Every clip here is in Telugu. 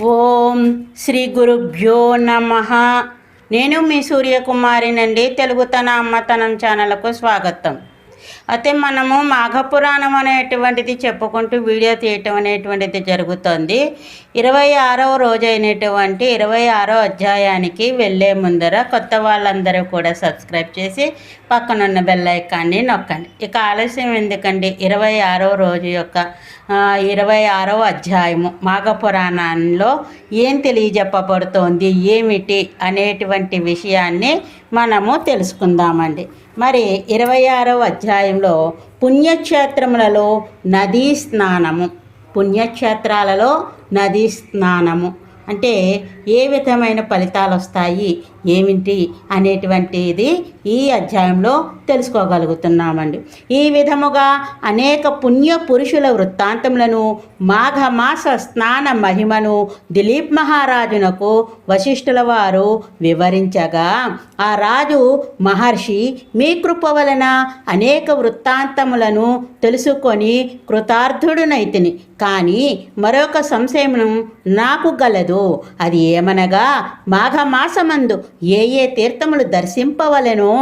ఓం శ్రీ గురుభ్యో నమః. నేను మీ సూర్యకుమారినండి. తెలుగుతన అమ్మతనం ఛానల్కు స్వాగతం. అయితే మనము మాఘపురాణం అనేటువంటిది చెప్పుకుంటూ వీడియో తీయటం అనేటువంటిది జరుగుతుంది. 26వ రోజు అయినటువంటి 26వ అధ్యాయానికి వెళ్ళే ముందర కొత్త వాళ్ళందరూ కూడా సబ్స్క్రైబ్ చేసి పక్కనున్న బెల్ ఐకాన్ని నొక్కండి. ఇక ఆలస్యం ఎందుకండి, 26వ రోజు యొక్క 26వ అధ్యాయము మాఘపురాణంలో ఏం తెలియజెప్పబడుతోంది, ఏమిటి అనేటువంటి విషయాన్ని మనము తెలుసుకుందామండి. మరి 26వ అధ్యాయంలో పుణ్యక్షేత్రములలో నదీ స్నానము, పుణ్యక్షేత్రాలలో నదీ స్నానము అంటే ఏ విధమైన ఫలితాలు వస్తాయి, ఏమిటి అనేటువంటిది ఈ అధ్యాయంలో తెలుసుకోగలుగుతున్నామండి. ఈ విధముగా అనేక పుణ్య పురుషుల వృత్తాంతములను, మాఘమాస స్నాన మహిమను దిలీప్ మహారాజునకు వశిష్ఠుల వారు వివరించగా, ఆ రాజు మహర్షి మీ కృప వలన అనేక వృత్తాంతములను తెలుసుకొని కృతార్థుడునైతిని. కానీ మరొక సంశయమును నాకు గలదు. అది ఏమనగా, మాఘమాసమందు ఏ ఏ తీర్థములు దర్శింపవలెనో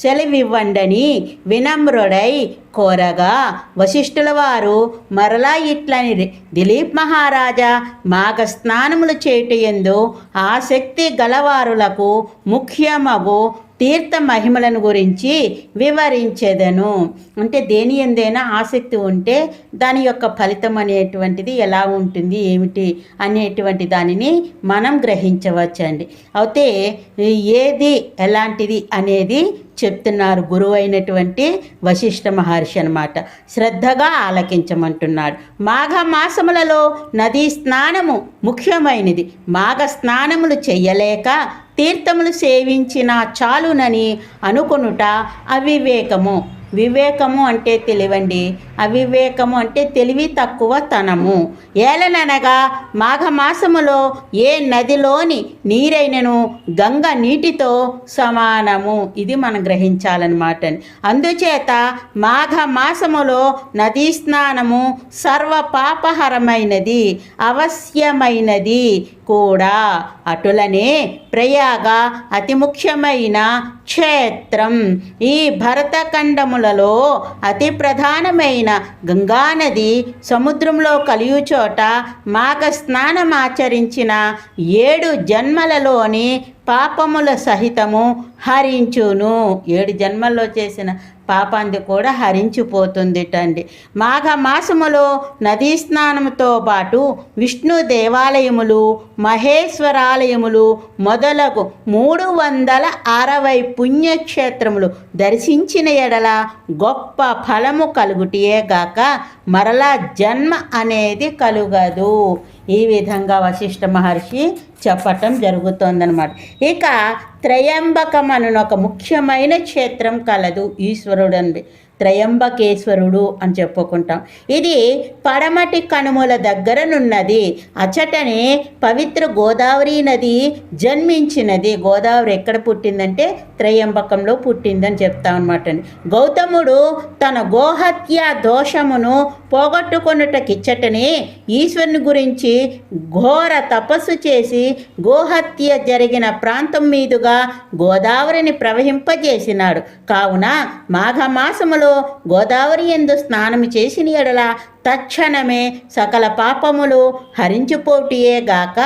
సెలవివ్వండని వినమ్రుడై కోరగా, వశిష్ఠుల వారు మరలా ఇట్లని, దిలీప్ మహారాజా, మాఘ స్నానములు చేయుటయందు ఆసక్తి గలవారులకు ముఖ్యమగు తీర్థ మహిమలను గురించి వివరించేదను. అంటే దేని ఎందైనా ఆసక్తి ఉంటే దాని యొక్క ఫలితం అనేటువంటిది ఎలా ఉంటుంది, ఏమిటి అనేటువంటి దానిని మనం గ్రహించవచ్చండి. అయితే ఏది ఎలాంటిది అనేది చెప్తున్నారు గురువు అయినటువంటి వశిష్ఠ మహర్షి అన్నమాట. శ్రద్ధగా ఆలకించమంటున్నాడు. మాఘమాసములలో నదీ స్నానము ముఖ్యమైనది. మాఘ స్నానములు చెయ్యలేక తీర్థములు సేవించిన చాలునని అనుకొనుట అవివేకము. వివేకము అంటే తెలివండి, అవివేకము అంటే తెలివి తక్కువ తనము. ఏలననగా మాఘమాసములో ఏ నదిలోని నీరైనను గంగ నీటితో సమానము. ఇది మనం గ్రహించాలన్నమాట. అందుచేత మాఘమాసములో నదీ స్నానము సర్వ పాపహరమైనది, అవశ్యమైనది కూడా. అటులనే ప్రయాగ అతి ముఖ్యమైన క్షేత్రం. ఈ భరతఖండములలో అతి ప్రధానమైన గంగానది సముద్రంలో కలియు చోట మాఘ స్నానం ఆచరించిన 7 జన్మలలోని పాపముల సహితము హరించును. 7 జన్మల్లో చేసిన పాపాంది కూడా హరించిపోతుందిటండి. మాఘమాసములో నదీ స్నానంతో పాటు విష్ణు దేవాలయములు, మహేశ్వరాలయములు మొదలగు 360 పుణ్యక్షేత్రములు దర్శించిన ఎడల గొప్ప ఫలము కలుగుటియే గాక మరలా జన్మ అనేది కలుగదు. ఈ విధంగా వశిష్ఠ మహర్షి చెప్పటం జరుగుతోందనమాట. ఇక త్రయంబకం అను ఒక ముఖ్యమైన క్షేత్రం కలదు. ఈశ్వరుడు అండి, త్రయంబకేశ్వరుడు అని చెప్పుకుంటాం. ఇది పడమటి కనుమల దగ్గరనున్నది. అచటనే పవిత్ర గోదావరి నది జన్మించినది. గోదావరి ఎక్కడ పుట్టిందంటే త్రయంబకంలో పుట్టిందని చెప్తాం అనమాట. గౌతముడు తన గోహత్య దోషమును పోగొట్టుకొనుటకిచ్చటనే ఈశ్వరుని గురించి ఘోర తపస్సు చేసి గోహత్య జరిగిన ప్రాంతం మీదుగా గోదావరిని ప్రవహింపజేసినాడు. కావున మాఘమాసములో గోదావరి యందు స్నానము చేసిన ఎడల తక్షణమే సకల పాపములు హరించిపోటియే గాక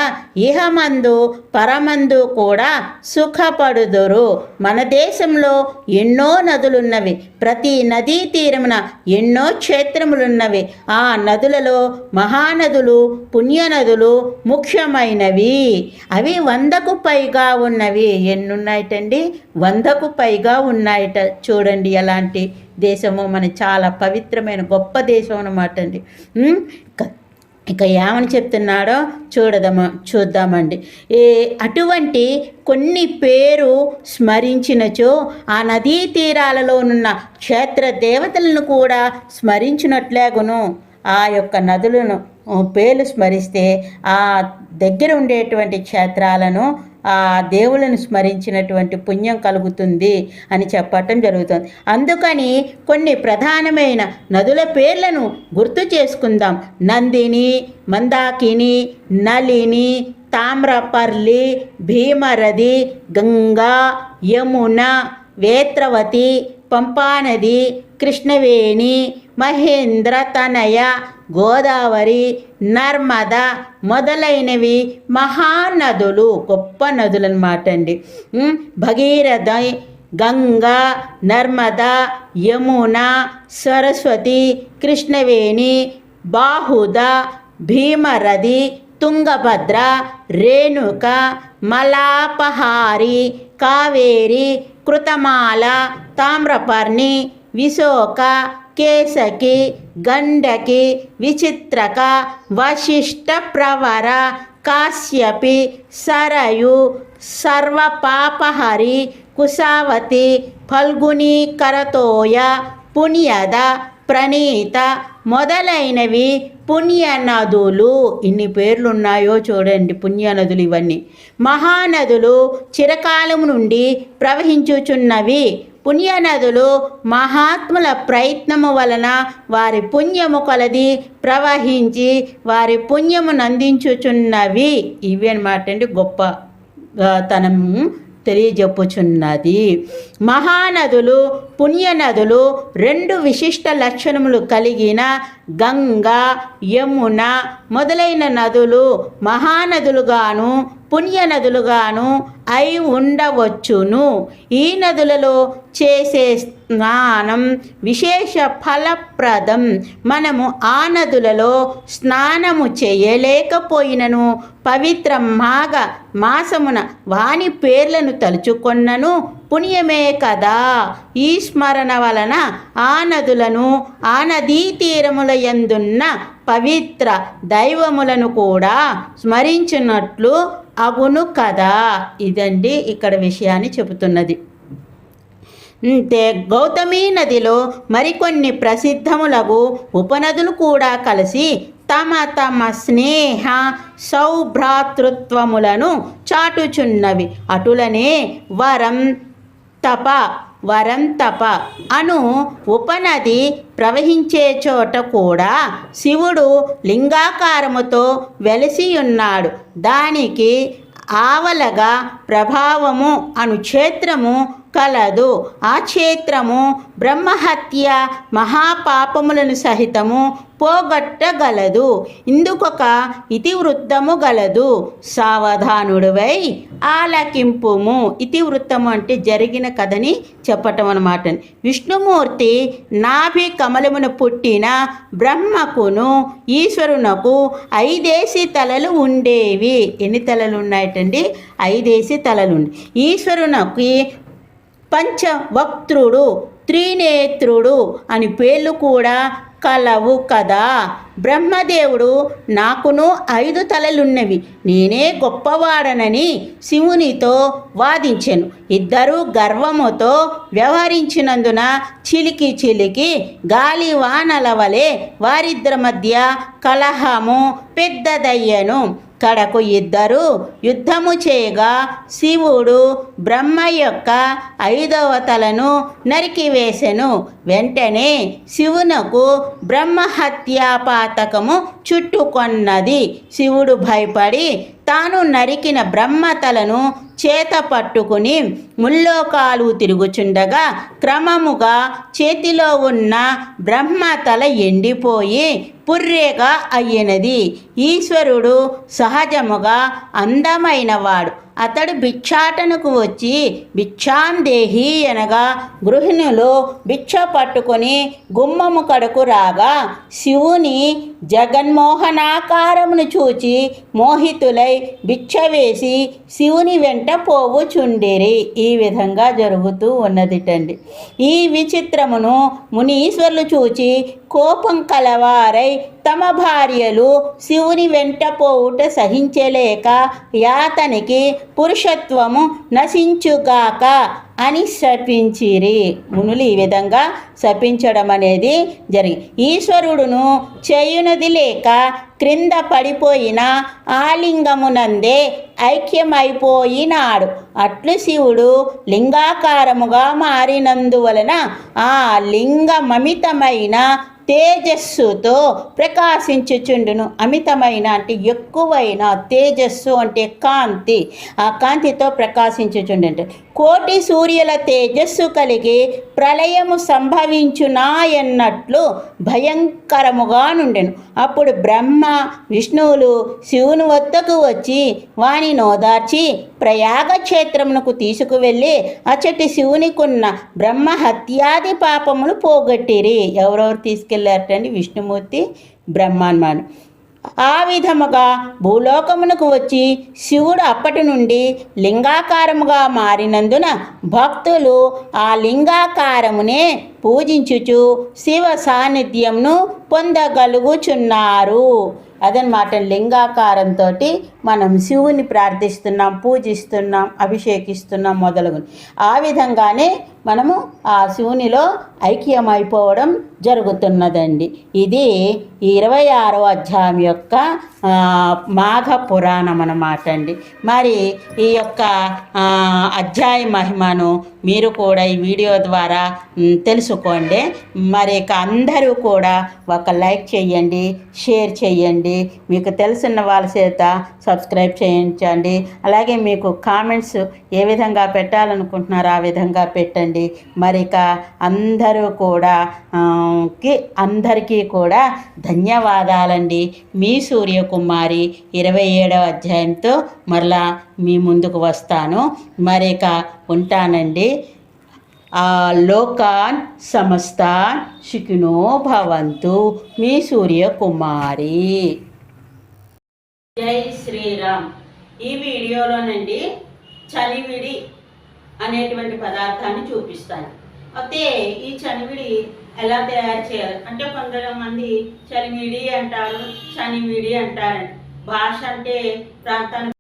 ఇహమందు పరమందు కూడా సుఖపడుదురు. మన దేశంలో ఎన్నో నదులున్నవి. ప్రతి నదీ తీరమున ఎన్నో క్షేత్రములున్నవి. ఆ నదులలో మహానదులు, పుణ్యనదులు ముఖ్యమైనవి. అవి 100కు పైగా ఉన్నవి. ఎన్నున్నాయిటండి? 100కు పైగా ఉన్నాయట. చూడండి ఎలాంటి దేశము, మన చాలా పవిత్రమైన గొప్ప దేశం అన్నమాట అండి. ఇక ఏమని చెప్తున్నాడో చూద్దామండి. అటువంటి కొన్ని పేరు స్మరించినచో ఆ నదీ తీరాలలోనున్న క్షేత్ర దేవతలను కూడా స్మరించినట్లేగును. ఆ యొక్క నదులను పేర్లు స్మరిస్తే ఆ దగ్గర ఉండేటువంటి క్షేత్రాలను ఆ దేవులను స్మరించినటువంటి పుణ్యం కలుగుతుంది అని చెప్పటం జరుగుతుంది. అందుకని కొన్ని ప్రధానమైన నదుల పేర్లను గుర్తు చేసుకుందాం. నందిని, మందాకిని, నలిని, తామ్రపర్లి, భీమరథి, గంగా, యమున, వేత్రవతి, పంపానది, కృష్ణవేణి, మహేంద్ర తనయ, గోదావరి, నర్మద మొదలైనవి మహానదులు, గొప్ప నదులు అన్నమాట అండి. భగీరథ, గంగా, నర్మద, యమున, సరస్వతి, కృష్ణవేణి, బాహుద, భీమరథి, తుంగభద్ర, రేణుక, మలాపహారి, కావేరి, కృతమాల, తామ్రపర్ణి, విశోక, కేసకి, గండకి, విచిత్రక, వశిష్ట, ప్రవర, కాశ్యపి, సరయు, సర్వపాపహరి, కుశావతి, ఫల్గుని, కరతోయ, పుణ్యద, ప్రణీత మొదలైనవి పుణ్యనదులు. ఇన్ని పేర్లు ఉన్నాయో చూడండి, పుణ్యనదులు ఇవన్నీ. మహానదులు చిరకాలం నుండి ప్రవహించుచున్నవి. పుణ్యనదులు మహాత్ముల ప్రయత్నము వలన వారి పుణ్యము కొలది ప్రవహించి వారి పుణ్యము నందించుచున్నవి. ఇవి అన్నమాట అండి గొప్ప తనము తెలియజెప్పుచున్నది. మహానదులు, పుణ్యనదులు రెండు విశిష్ట లక్షణములు కలిగిన గంగా, యమున మొదలైన నదులు మహానదులుగాను పుణ్యనదులుగాను అయి ఉండవచ్చును. ఈ నదులలో చేసే స్నానం విశేష ఫలప్రదం. మనము ఆ నదులలో స్నానము చేయలేకపోయినను పవిత్ర మాఘ మాసమున వాని పేర్లను తలుచుకొన్నను పుణ్యమే కదా. ఈ స్మరణ వలన ఆ నదులను ఆ నదీ తీరముల యందున్న పవిత్ర దైవములను కూడా స్మరించినట్లు అగును కదా. ఇదండి ఇక్కడ విషయాన్ని చెబుతున్నది. గౌతమి నదిలో మరికొన్ని ప్రసిద్ధములగు ఉపనదులు కూడా కలిసి తమ తమ స్నేహ సౌభ్రాతృత్వములను చాటుచున్నవి. అటులనే వరం తప అను ఉపనది ప్రవహించే చోట కూడా శివుడు లింగాకారముతో వెలిసి ఉన్నాడు. దానికి ఆవలగా ప్రభావము అను క్షేత్రము కలదు. ఆ క్షేత్రము బ్రహ్మహత్య మహాపాపములను సహితము పోగొట్టగలదు. ఇందుకొక ఇతివృత్తము గలదు. సావధానుడివై ఆలకింపుము. ఇతివృత్తము అంటే జరిగిన కథని చెప్పటం అన్నమాట. విష్ణుమూర్తి నాభి కమలమును పుట్టిన బ్రహ్మకును ఈశ్వరునకు 5 తలలు ఉండేవి. ఎన్ని తలలు ఉన్నాయటండి? 5 తలలు. ఈశ్వరునకి పంచవక్త్రుడు, త్రినేత్రుడు అని పేర్లు కూడా కలవు కదా. బ్రహ్మదేవుడు నాకును 5 తలలున్నవి, నేనే గొప్పవాడనని శివునితో వాదించెను. ఇద్దరూ గర్వముతో వ్యవహరించినందున చిలికి గాలివానల వలె వారిద్దరి మధ్య కలహము పెద్దదయ్యను. కడకు ఇద్దరు యుద్ధము చేయగా శివుడు బ్రహ్మ యొక్క 5వ తలను నరికివేసెను. వెంటనే శివునకు బ్రహ్మహత్యాపాతకము చుట్టుకొన్నది. శివుడు భయపడి తాను నరికిన బ్రహ్మతలను చేత పట్టుకుని ముల్లోకాలు తిరుగుచుండగా క్రమముగా చేతిలో ఉన్న బ్రహ్మతల ఎండిపోయి పుర్రెగా అయ్యినది. ఈశ్వరుడు సహజముగా అందమైనవాడు. అతడు భిక్షాటనకు వచ్చి భిక్షాందేహి అనగా గృహిణులు భిక్ష పట్టుకొని గుమ్మము కడకు రాగా శివుని జగన్మోహనాకారమును చూచి మోహితులై భిక్ష వేసి శివుని వెంట పోవుచుండిరి. ఈ విధంగా జరుగుతూ ఉన్నదిటండి. ఈ విచిత్రమును మునీశ్వరులు చూచి కోపం కలవారై తమ భార్యలు శివుని వెంట పోవుట సహించలేక యాతనికి పురుషత్వము నశించుగాక అని శపించిరి. మునులు ఈ విధంగా శపించడం అనేది జరిగింది. ఈశ్వరుడును చేయునది లేక క్రింద పడిపోయిన ఆలింగమునందే ఐక్యమైపోయినాడు. అట్లు శివుడు లింగాకారముగా మారినందువలన ఆ లింగమమితమైన తేజస్సుతో ప్రకాశించుచుండును. అమితమైన అంటే ఎక్కువైన, తేజస్సు అంటే కాంతి, ఆ కాంతితో ప్రకాశించుచుండు. కోటి సూర్యుల తేజస్సు కలిగి ప్రళయము సంభవించునా ఎన్నట్లు భయంకరముగా నుండెను. అప్పుడు బ్రహ్మ విష్ణువులు శివుని వద్దకు వచ్చి వాని నోదార్చి ప్రయాగ క్షేత్రమునకు తీసుకువెళ్ళి అచ్చటి శివునికున్న బ్రహ్మ హత్యాది పాపములు పోగొట్టిరి. ఎవరెవరు తీసుకెళ్ళారటండి? విష్ణుమూర్తి, బ్రహ్మాన్మాను. ఆ విధముగా భూలోకమునకు వచ్చి శివుడు అప్పటి నుండి లింగాకారముగా మారినందున భక్తులు ఆ లింగాకారమునే పూజించుచు శివ సాన్నిధ్యంను పొందగలుగుచున్నారు. అదనమాట. లింగాకారంతో మనం శివుని ప్రార్థిస్తున్నాం, పూజిస్తున్నాం, అభిషేకిస్తున్నాం మొదలగు. ఆ విధంగానే మనము ఆ శివునిలో ఐక్యమైపోవడం జరుగుతున్నదండి. ఇది 26వ అధ్యాయం యొక్క మాఘ పురాణం అన్నమాట అండి. మరి ఈ యొక్క అధ్యాయ మహిమను మీరు కూడా ఈ వీడియో ద్వారా తెలుసుకోండి. మరి ఇక అందరూ కూడా ఒక లైక్ చేయండి, షేర్ చేయండి, మీకు తెలిసిన వాళ్ళ చేత సబ్స్క్రైబ్ చేయించండి. అలాగే మీకు కామెంట్స్ ఏ విధంగా పెట్టాలనుకుంటున్నారో ఆ విధంగా పెట్టండి. మరి ఇక అందరికీ కూడా ధన్యవాదాలండి. మీ సూర్యకుమారి 27వ అధ్యాయంతో మరలా మీ ముందుకు వస్తాను. మరి ఇక ఉంటానండి. లోకాన్ సమస్తాన్ సుఖినో భవంతు. మీ సూర్యకుమారి. జై శ్రీరామ్. ఈ వీడియోలోనండి చలివిడి అనేటువంటి పదార్థాన్ని చూపిస్తాను. అయితే ఈ చనివిడి ఎలా తయారు చేయాలి అంటే కొంతమంది చలివిడి అంటారు, చనివిడి అంటారండి. భాష అంటే ప్రాంతానికి